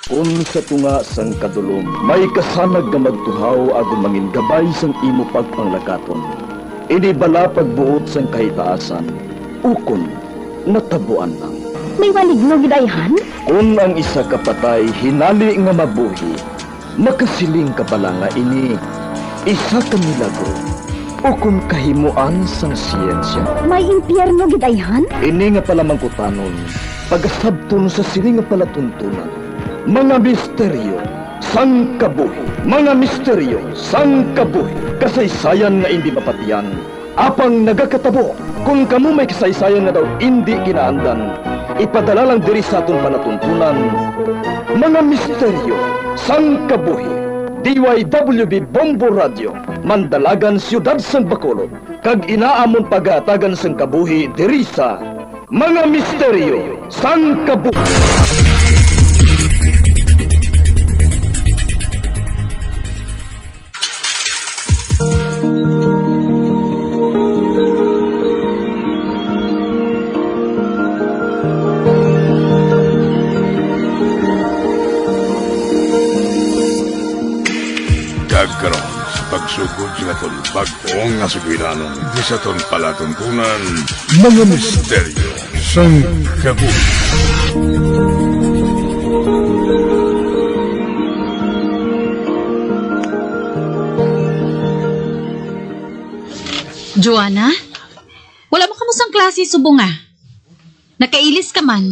Kung sa tunga sang kadulom, may kasanag nga magtuhaw agon mangin gabay sang imo pagpanglakaton. Ini bala pagbuot sang kahitaasan, ukon natabuan lang. May waligno gidayhan? Kung ang isa kapatay hinali nga mabuhi, makasiling ka pala nga ini isa ka milagro o kung kahimuan sang siyensya. May impyerno gidayhan? Ini nga pala mangkutanon, pagasabton sa siling nga palatuntunan. Mga misteryo, sang kabuhi. Mga misteryo, sang kabuhi. Kasaysayan nga hindi mapatiyan. Apang nagakatabo, kung kamo may kasaysayan nga daw hindi ginaandan, ipadala lang diri sa aton palatuntunan. Mga misteryo, sang kabuhi. DYWB Bombo Radio, Mandalagan, Siyudad San Bacolod. Kag inaamon pagatagan sang kabuhi diri sa Mga Misteryo, sang kabuhi. Karon sa pagsugod sa aton bag-ong nga sugiranon di sa aton palatuntunan mga misteryo sang kabuhi. Joanna? Wala mo kamusang klase subong ah. Nakailis ka man.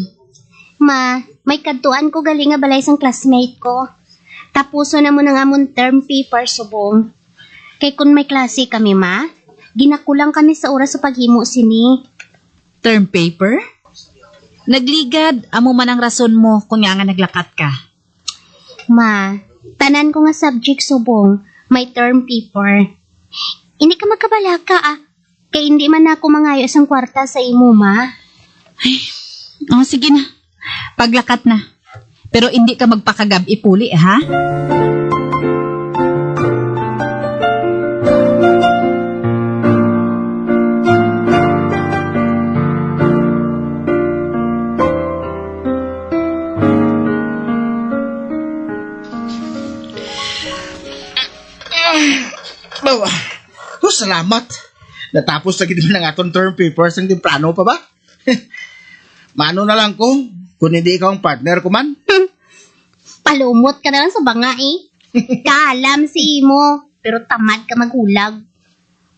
Ma, may kadtuan ko galing nga balay sang classmate ko. Tapuso na mo ng amon term paper subong. Kay kun may klase kami, ma, ginakulang kami sa oras sa paghimo sini. Term paper? Nagligad, amo man ang rason mo kung nga naglakat ka. Ma, tanan ko nga subject subong, may term paper. Hindi ka magkabalaka ah. Kay hindi man ako mangayo sang kwarta sa imo, ma. Oh, sige na. Paglakat na. Pero hindi ka magpakagab ipuli, ha? Bawa, salamat. Natapos na gid man ang aton term papers ang temprano pa ba? Mano na lang ko, kung hindi ikaw ang partner ko man. Palumot ka na lang sa banga eh. Kaalam si imo, pero tamad ka maghulag.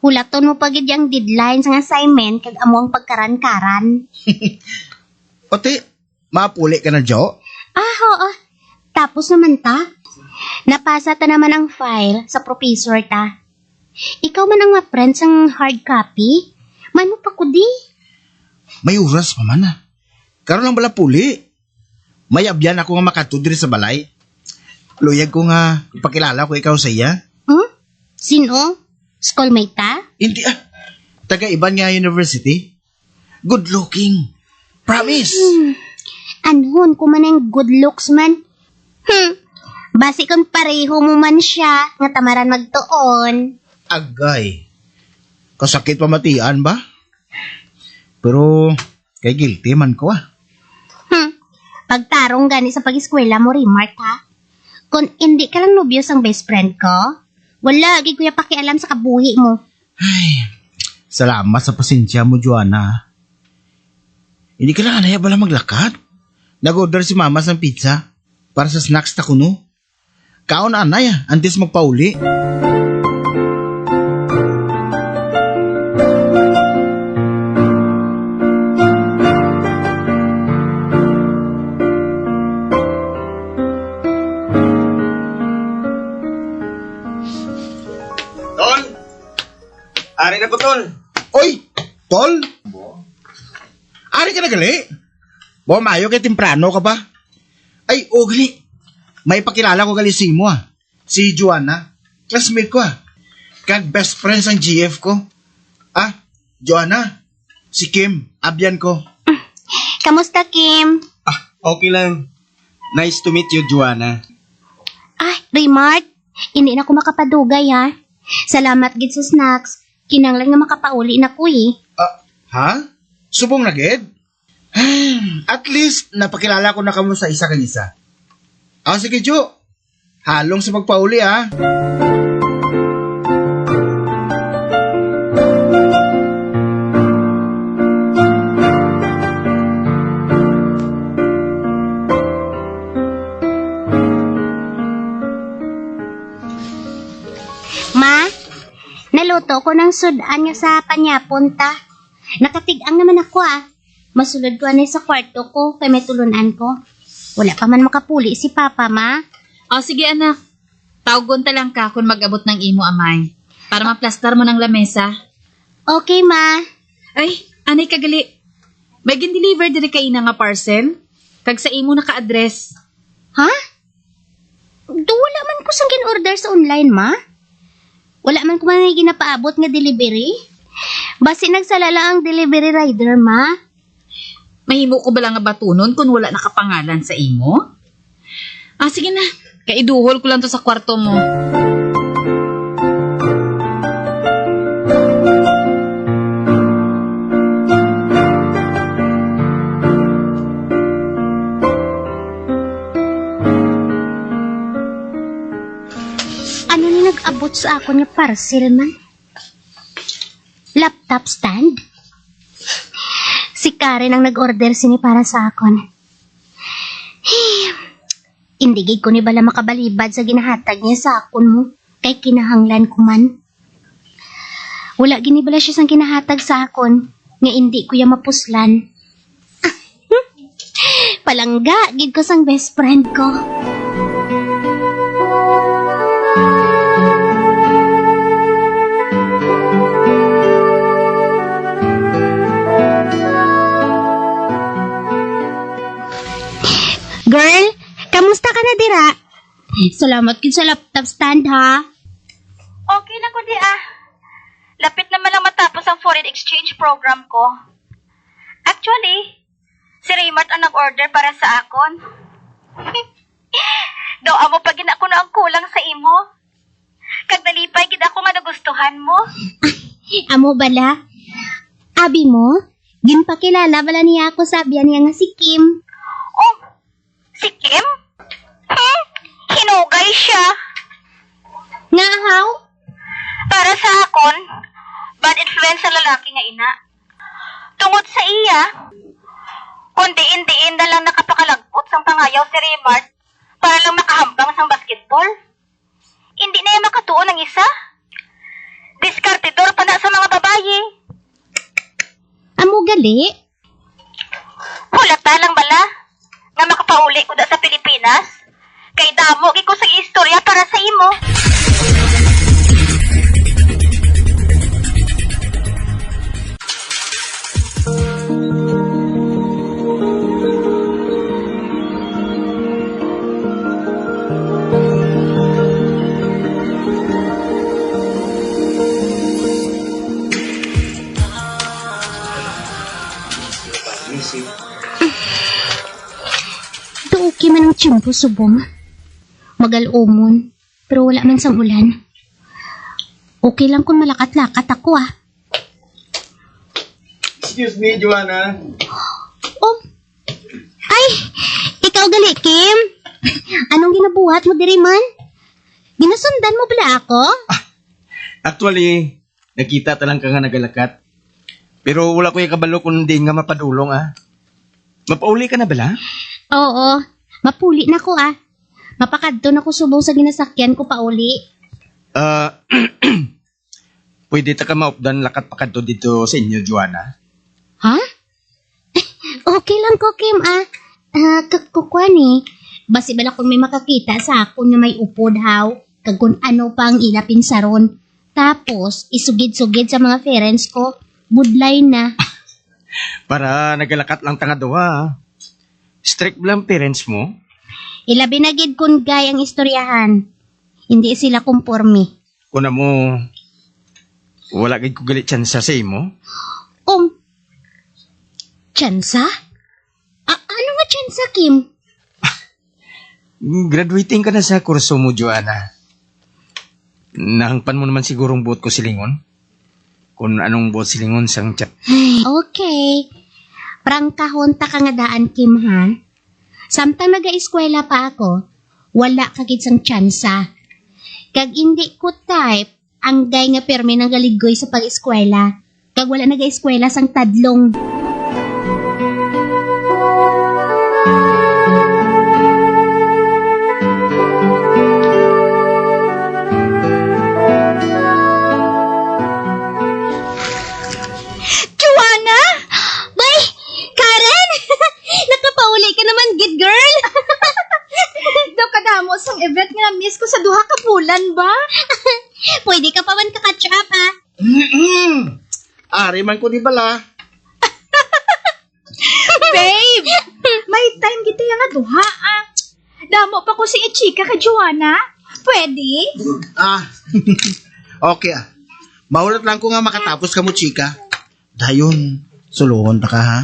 Hulaton mo pagid yung deadline sa assignment kag amo ang pagkaran-karan. Ote, mapuli ka na, Jo? Oo. Tapos naman ta. Napasa ta naman ang file sa professor ta. Ikaw man ang ma-print sang hard copy. Man mo pa ko di. May oras pa man ah. Karon lang bala puli. May abyan ako nga makatudri sa balay. Luyag ko nga ipakilala ko ikaw sa iya. Sino? Schoolmate ta? Hindi ah. Taga-iban nga university. Good looking. Promise. Anhon ko man ang good looks man. Basi kung pareho mo man siya, nga tamaran magtuon. Agay. Kasakit pamatian ba? Pero kay guilty man ko ah. Pagtarong gani sa pag-eskwela mo, Remark ha? Kung hindi ka lang nobyos ang best friend ko, wala, di kuya pakialam sa kabuhi mo. Ay, salamat sa pasensya mo, Joanna. Hindi ka lang anaya bala maglakad. Nag-order si mama ng pizza para sa snacks ta kuno. Kaon na anaya, antes magpauli. Tol! Ari na po, Tol! Oy, tol. Ari ka na gali. Bo, mayo kay temprano ka ba? Ay, gali. May pakilala ko gali si mo ah. Si Joanna. Classmate ko ah. Kag best friends ang GF ko. Ah, Joanna. Si Kim, abyan ko. Kamusta, Kim? Okay lang. Nice to meet you, Joanna. Remark, hindi na ako makapadugay ha. Salamat gid sa snacks. Kinanglan nga makapauli na ko eh. Ha? Subong na gid? At least, napakilala ko na kamo sa isa kag isa. Sige, Jo. Halong sa pagpauli, ha? Ma, naluto ko ng sudan nga sa panyapunta. Nakatigang naman ako Masulod ko anay sa kwarto ko kay may tulunan ko. Wala pa man makapuli si Papa, ma. O sige anak, tawgon ta lang ka kung mag-abot ng imo amay. Para maplastar mo ng lamesa. Okay, ma. Ay, anay kagali. May gin-deliver diri kay ina nga parcel. Kag sa imo naka-address. Ha? Wala man ko sang gin-order sa online, ma. Wala man ko man ginapaabot nga delivery. Basi nagsalala ang delivery rider, ma. Mahimo ko bala nga batunon kung wala nakapangalan sa imo? Sige na. Kaiduhol ko lang to sa kwarto mo. Ano ni nag-abot sa ako nga parcel, man? Laptop stand? Si Karen ang nag-order sini para sa akon. Indigig ko ni bala makabalibad sa ginahatag niya sa akon mo. Kay kinahanglan ko man. Wala gini bala siya sang kinahatag sa akon. Nga hindi ko ya mapuslan. Palangga, gid ko sang best friend ko. Girl, kamusta ka na dira? Salamat kin sa laptop stand, ha? Okay na ko di Lapit naman lang matapos ang foreign exchange program ko. Actually, si Raymart ang nag-order para sa akon. Daw amo pa gina ko na ang kulang sa imo. Kag nalipay gid ako nga nagustuhan mo. Amo bala? Abi mo? Ginpakilala bala niya ako sa biyan niya nga si Kim. Oh, si Kim? Hinugay siya. Nga how? Para sa akon, bad influence sa lalaki nga ina. Tungod sa iya, kundi diin na lang nakapakalagpot sang pangayaw si Raymart para lang makahambang sang basketball. Hindi na yung makatuon ng isa. Diskartidor pa na sa mga babaye. Amo gali? Hulata lang bala nga makapauli ko da sa Pilipinas. Kay damo gi ko sa istorya para sa imo. Okay man ang tiyempo subong. Magal-umon, pero wala man sang ulan. Okay lang kung malakat-lakat ako Excuse me, Joanna. Oh, ay, ikaw gali, Kim. Anong ginabuhat mo diri man? Ginasundan mo bala ako? Actually, nakita talang ka nga nagalakat. Pero wala ko yung kabalo kung hindi nga mapadulong, Mapauli ka na bala? Oo, mapuli na ko Mapakadto na ko subong sa ginasakyan ko pauli. Pwede ta ka maupdan lakat pakadto dito sa inyo, Joanna. Ha? Okay lang ko, Kim, kakukwani. Basi bala kung may makakita sa ako na may upod, haw. Kag kung ano pa ang ilapin sa ron. Tapos, isugid-sugid sa mga parents ko. Budlay na. Para nagalakat lang tanga doha. Strict lang parents mo? Ilabi na gid kun gay ang istoryahan. Hindi sila kumpormi. Kuna mo, wala gid ko galit tsansa sa imo? Tsansa? Ano nga tsansa, Kim? Graduating ka na sa kurso mo, Joanna. Nahangpan mo naman sigurong buot ko silingon. Kung anong buot silingon sang chat. Okay. Prangkahon ta ka nga daan, Kim, ha? Samtang nag-eskwela pa ako, wala kagid sang tsansa. Kag hindi ko type, ang gay nga permi ng galigoy sa pag-eskwela. Kag wala nag-eskwela sang tadlong. Joanna! Bay! Karen! Nakapauli ka naman, gid girl! Daw kadamo sang event nga miss ko sa duha ka bulan ba? Pwede ka pa man kakatch up, ah. Ari man ko di bala. Babe! May time kita nga duha ah. Damo pa ko si Ichika ka Joanna. Pwede? Okay ah. Maulat lang ko nga makatapos ka mo, chika. Dayon, suluhon ta ka ha?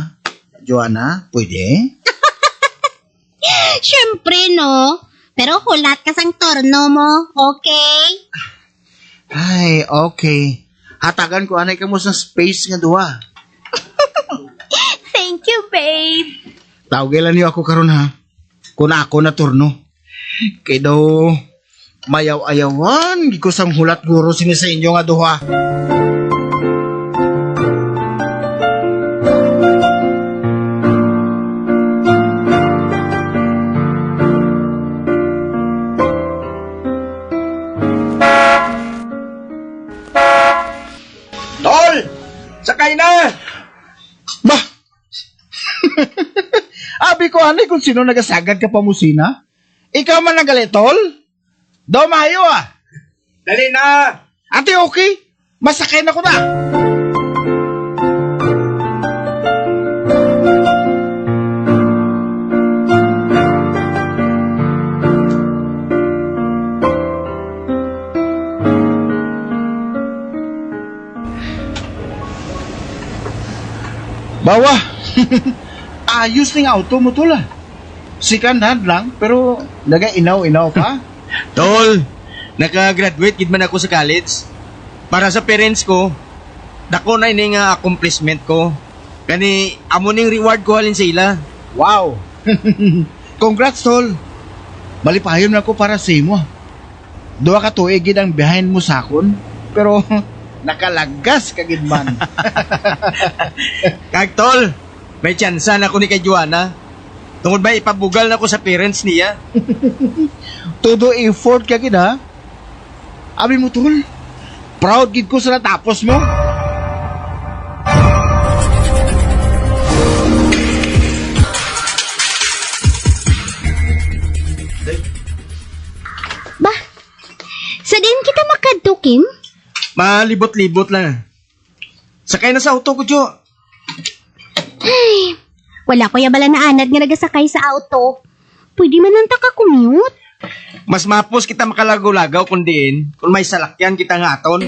Joanna, pwede? Siyempre, no? Pero hulat ka sang torno mo, okay? Ay, okay. Hatagan ko anay ka mo sa space nga duha. Thank you, babe. Tawagilan niyo ako karon ha. Kung ako na turno. Kay daw, mayaw-ayawan, di ko sang hulat guro sini sa inyo nga duha. Tol! Sakay na! Bah! Abi ko anay kung sino nagasagad ka pa musina? Ikaw man nagalitol? Daw mayo ah! Dali na! Ate okay? Masakay na ko na! Bawa! Ayos ning auto mo tol ah. Second hand lang, pero naga-inaw-inaw pa. Tol, naka-graduate gid man ako sa college. Para sa parents ko, dako na ini nga accomplishment ko. Kani amo ning reward ko halin sa ila. Wow! Congrats, tol! Malipayon na ko para sa imo. Duha ka tuig gid ang behind mo sakon, pero nakalagas ka gid man. Kag tol, may tsansa na ko ni kay Joanna. Tungod ba ipabugal na ko sa parents niya? Todo effort ka gid ha? Abi mo, tol. Proud gid ko sa natapos mo. Bah, sa din kita makadto, Kim? Malibot-libot lang. Sakay na sa auto ko, Jo. Ay, wala ko yabala na anad nga nagasakay sa auto. Pwede man lang taka-commute. Mas mapos kita makalagaw-lagaw kung diin, kung may salakyan kita nga aton.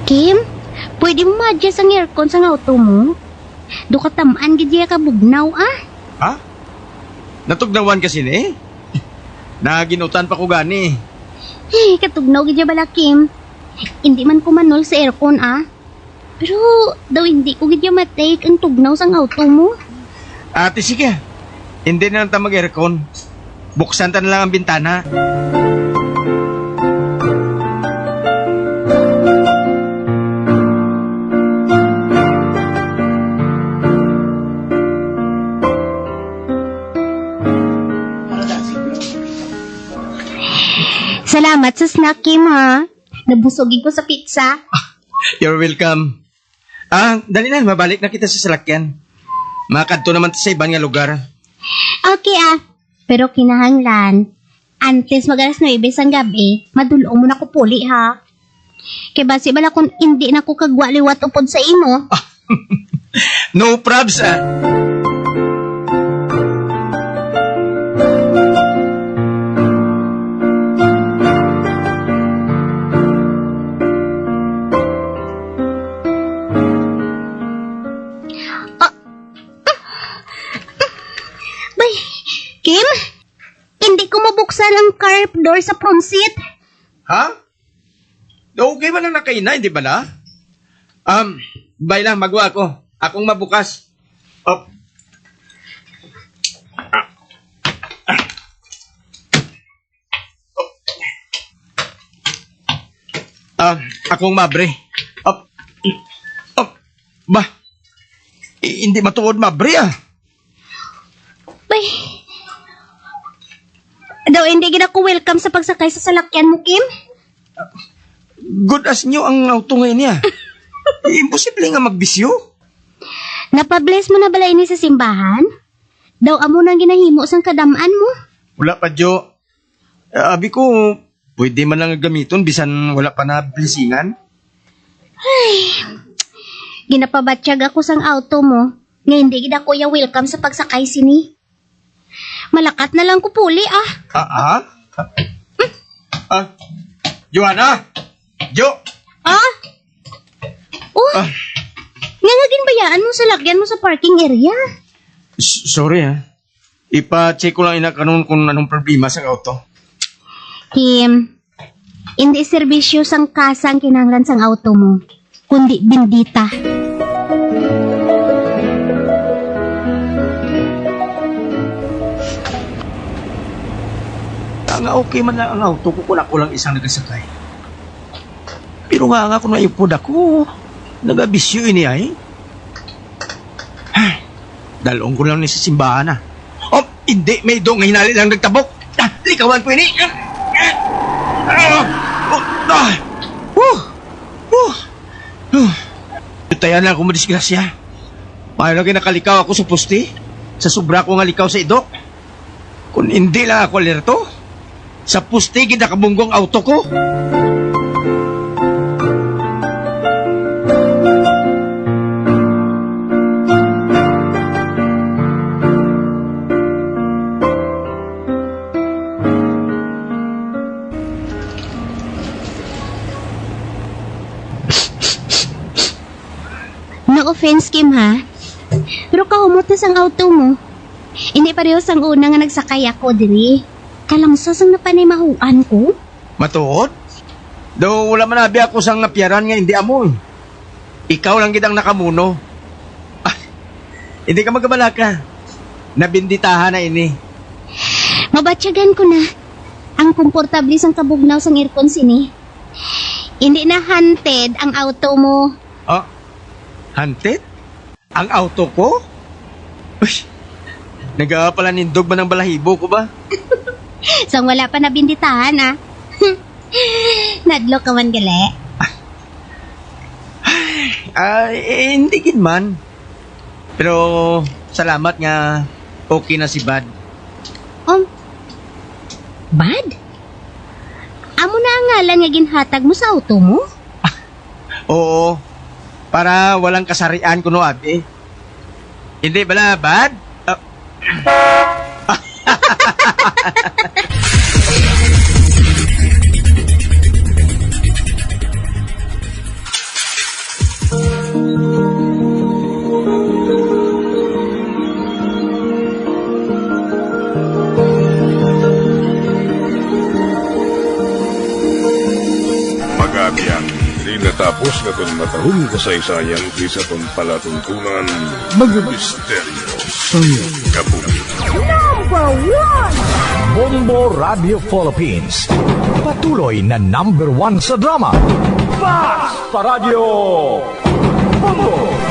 Kim, pwede mo ma-adjust ang aircon sa auto mo? Do ka tamaan gid ka bugnaw, ah. Ha? Natugnawan kasi ni? Naginutan pa ko gani. Ay, katugnaw gid bala, Kim. Hindi man ko manol sa aircon, ah. Pero daw hindi ko gid matake ang tugnaw sa auto mo. Ate, sige. Hindi na lang tayo mag-aircon. Buksan ta na lang ang bintana. Salamat sa snack, Kim, ha. Nabusogin ko sa pizza. You're welcome. Dali na, mabalik na kita sa salakyan. Makadto naman sa ibang nga lugar. Okay, ah. Pero kinahanglan, antes mag-alas 9 sang gabi, madulong mo na ko puli, ha. Kaya basi bala kung hindi na ko kagwaliwat upod sa imo. No probs, Bay, Kim, hindi ko mabuksan ang car door sa front seat. Ha? Okay ba lang nakaina, hindi ba na? Bay lang, magawa ko. Akong mabukas. Op. Akong mabre. Op. Op. Ba? Hindi matuod mabre ah. Bay. Daw hindi gid ako welcome sa pagsakay sa salakyan mo, Kim. Good as nyo ang auto ngayon niya. Imposible nga magbisyo. Napabless mo na bala ini sa simbahan? Daw amo nang ginahimo sang kadamaan mo. Wala pa, Jo. Abi ko, pwede man lang gamiton bisan wala pa na blessingan. Ginapabatsyag ako sang auto mo. Nga hindi gid ako ya welcome sa pagsakay sini. Malakat na lang ko puli ah. Joanna! Jo! Nga ginbayaan mo sa lagyan mo sa parking area. Sorry ha. Ipa-check ko lang ina kanon kung anong problema sa auto. Kim, hindi serbisyo sang kasang kinahanglan sang auto mo, kundi bindita. Nga okay man lang ang auto ko kung ako lang isang nagasakay. Pero nga kung naipod ako, nagabisyo ini ay. Dalong ko lang ni sa simbahan ah. Oh, hindi, may dong hinali lang nagtabok. Likawan ko ini. Tayan na ako madisgrasya. Paano lagi nakalikaw ako sa pusti? Sa sobra ko nga likaw sa idok. Kung hindi lang ako alerto, sa pusti gid nakabunggong auto ko. No offense, Kim, ha? Pero kahumot na sang auto mo. Hindi pareho sang una nga nagsakay ako, diri. Kalamsas ang napanimahuan ko. Matuod? Daw wala man abi ako sang napiaran nga hindi amoy. Ikaw lang gid ang nakamuno. Hindi ka magabalaka. Nabinditahan na ini. Mabatsyagan ko na. Ang komportable sang kabugnaw sang aircon sini. Hindi na hunted ang auto mo. Hunted? Ang auto ko? Uy, nagpala nindog ba ng balahibo ko ba? Sang wala pa nabinditahan, ha? Nadlo ka man gali. Hindi gid man. Pero salamat nga okay na si Bad. Bad? Amo na ang ngalan nga ginhatag mo sa auto mo? Oo, para walang kasarian kuno abi. Hindi bala, Bad? Magabiang di natapos na itong matahong kasaysayan isa itong palatuntunan mga misteryo sa kabuhi. Bombo Radio Philippines. Patuloy na #1 sa drama. Basta Radio Bombo!